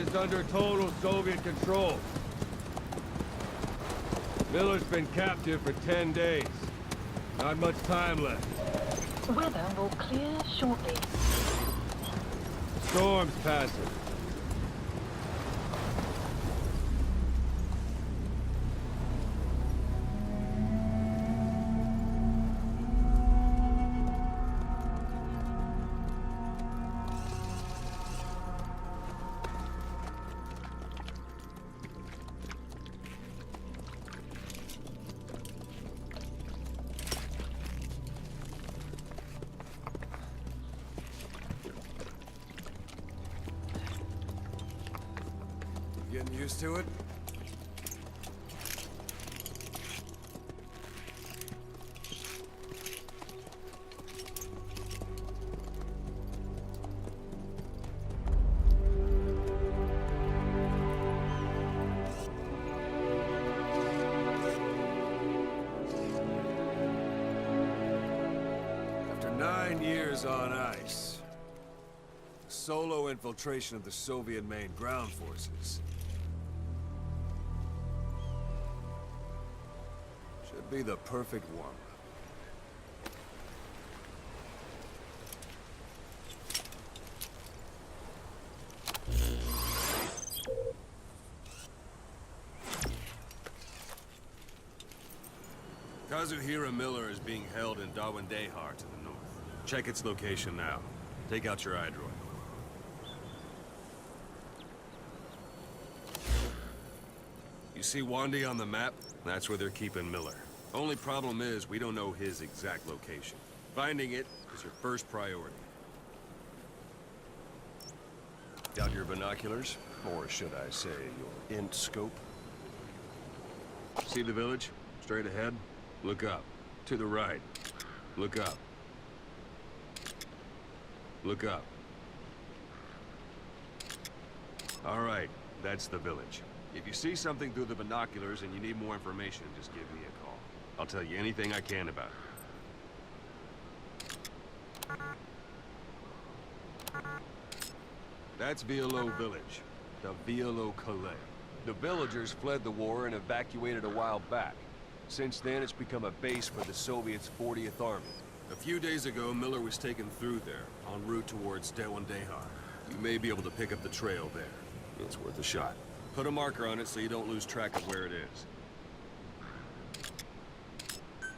is under total Soviet control. Miller's been captive for 10 days. Not much time left. Weather will clear shortly. Storm's passing. Getting used to it? After 9 years on ice, solo infiltration of the Soviet main ground forces. Should be the perfect warm-up. Kazuhira Miller is being held in Dawandehar to the north. Check its location now. Take out your iDroid. You see Wandy on the map? That's where they're keeping Miller. Only problem is, we don't know his exact location. Finding it is your first priority. Got your binoculars? Or should I say, your int scope? See the village? Straight ahead? Look up. To the right. Look up. Look up. All right, that's the village. If you see something through the binoculars and you need more information, just give me a call. I'll tell you anything I can about it. That's Violo Village, the Violo Calais. The villagers fled the war and evacuated a while back. Since then, it's become a base for the Soviets' 40th Army. A few days ago, Miller was taken through there, en route towards Dawandehar. You may be able to pick up the trail there. It's worth a shot. Put a marker on it so you don't lose track of where it is.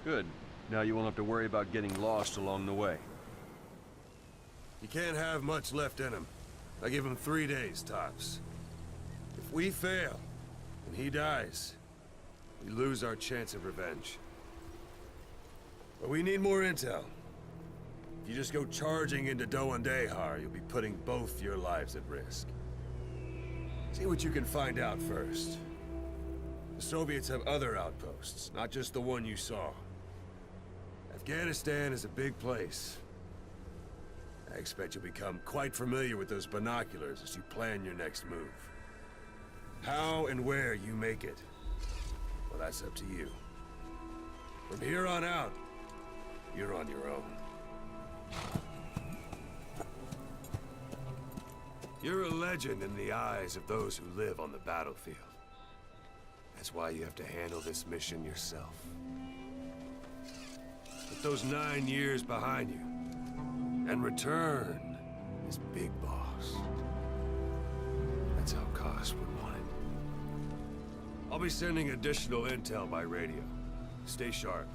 Good. Now you won't have to worry about getting lost along the way. You can't have much left in him. I give him 3 days, tops. If we fail, and he dies, we lose our chance of revenge. But we need more intel. If you just go charging into Dawandehar, you'll be putting both your lives at risk. See what you can find out first. The Soviets have other outposts, not just the one you saw. Afghanistan is a big place. I expect you'll become quite familiar with those binoculars as you plan your next move. How and where you make it, well, that's up to you. From here on out, you're on your own. You're a legend in the eyes of those who live on the battlefield. That's why you have to handle this mission yourself. Put those 9 years behind you, and return as Big Boss. That's how Koss would want it. I'll be sending additional intel by radio. Stay sharp.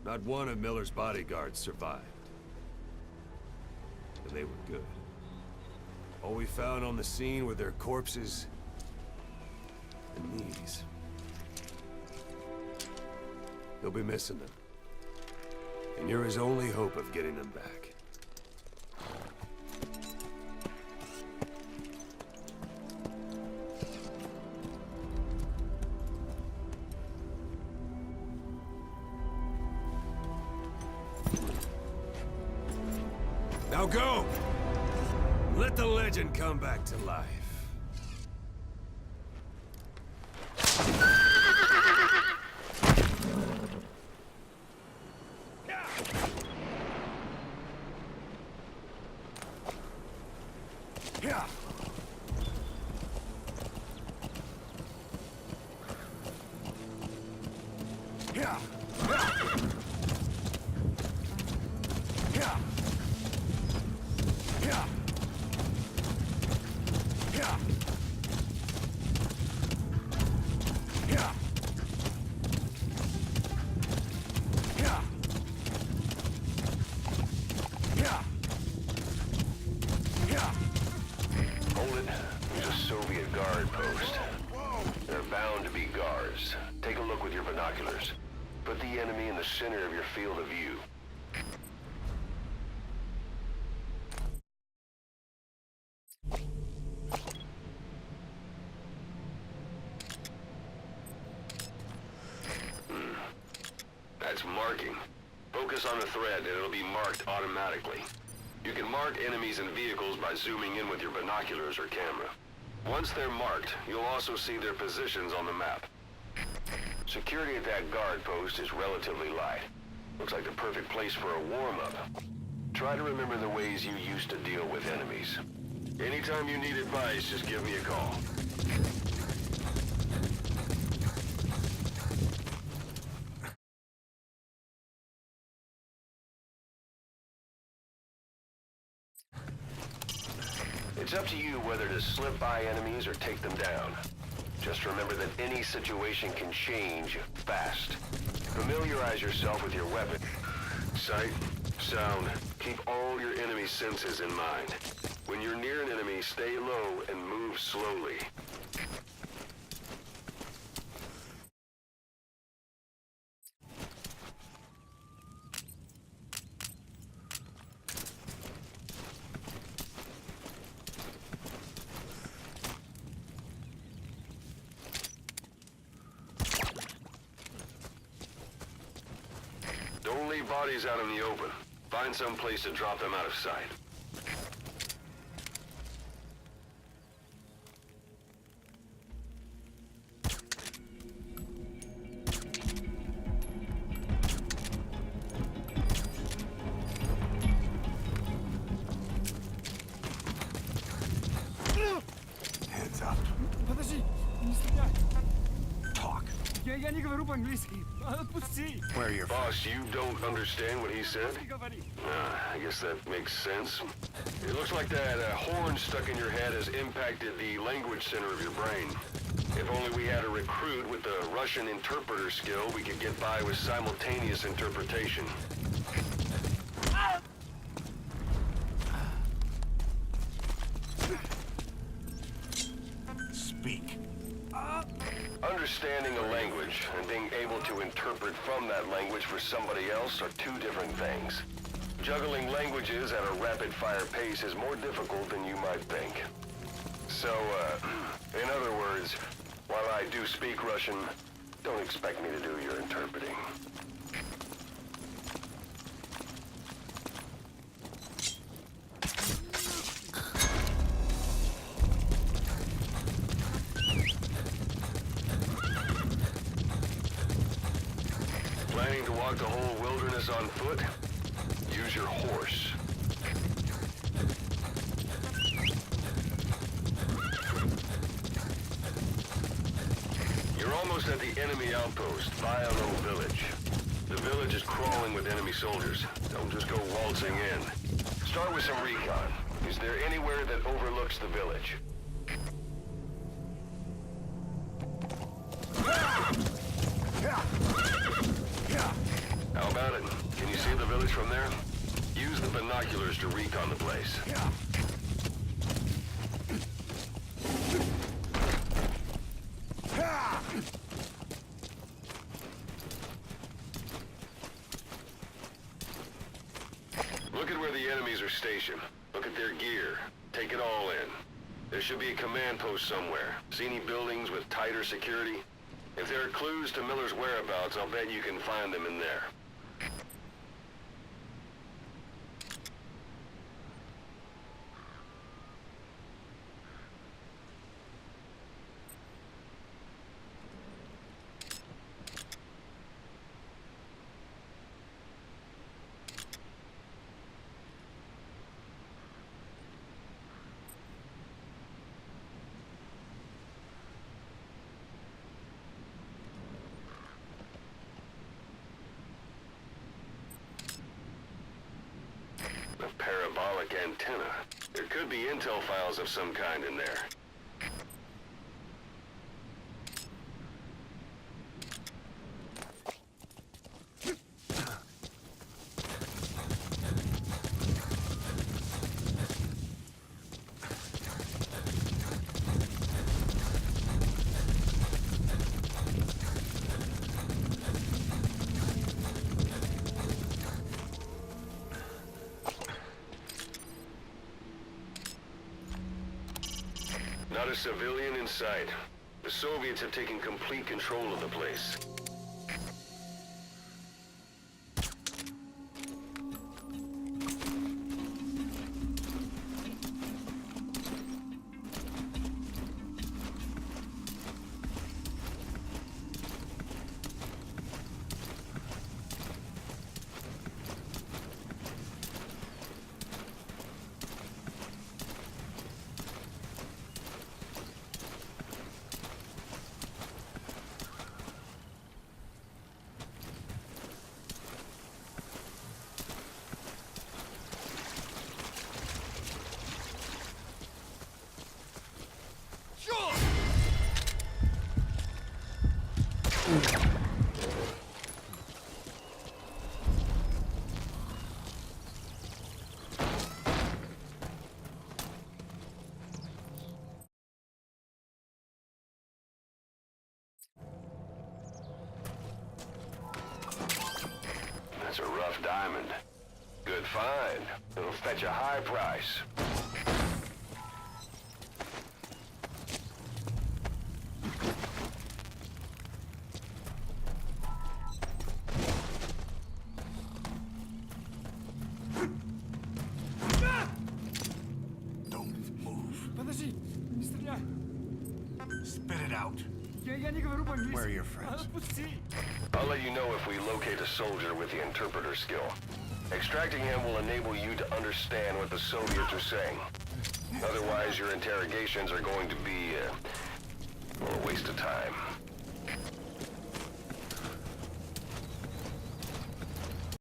Not one of Miller's bodyguards survived. And they were good. All we found on the scene were their corpses and knees. He'll be missing them. And you're his only hope of getting them back. Now go! Let the legend come back to life. Yeah. field of view. That's marking. Focus on the thread and it'll be marked automatically. You can mark enemies and vehicles by zooming in with your binoculars or camera. Once they're marked, you'll also see their positions on the map. Security at that guard post is relatively light. Looks like the perfect place for a warm-up. Try to remember the ways you used to deal with enemies. Anytime you need advice, just give me a call. It's up to you whether to slip by enemies or take them down. Just remember that any situation can change fast. Familiarize yourself with your weapon. Sight, sound, keep all your enemy senses in mind. When you're near an enemy, stay low and move slowly. Don't leave bodies out in the open. Find some place to drop them out of sight. Hands up. Подожди, не стреляй. Talk. Я не говорю по-английски. Отпусти. Where are your... Boss, you don't understand what he said? Ты говори. I guess that makes sense. It looks like that horn stuck in your head has impacted the language center of your brain. If only we had a recruit with the Russian interpreter skill, we could get by with simultaneous interpretation. Speak. Understanding a language and being able to interpret from that language for somebody else are two different things. Juggling languages at a rapid-fire pace is more difficult than you might think. So, in other words, while I do speak Russian, don't expect me to do your interpreting. Planning to walk the whole wilderness on foot? Use your horse. You're almost at the enemy outpost, Violo Village. The village is crawling with enemy soldiers. Don't just go waltzing in. Start with some recon. Is there anywhere that overlooks the village? How about it? Can you see the village from there? Use the binoculars to recon the place. Look at where the enemies are stationed. Look at their gear. Take it all in. There should be a command post somewhere. See any buildings with tighter security? If there are clues to Miller's whereabouts, I'll bet you can find them in there. A parabolic antenna. There could be intel files of some kind in there. a civilian in sight. The Soviets have taken complete control of the place. That's a rough diamond. Good find. It'll fetch a high price. Don't move. Подожди, не стреляй. Spit it out. Я не говорю по-английски. Where are your friends? Отпусти. I'll let you know if we locate a soldier with the interpreter skill. Extracting him will enable you to understand what the Soviets are saying. Otherwise, your interrogations are going to be a waste of time.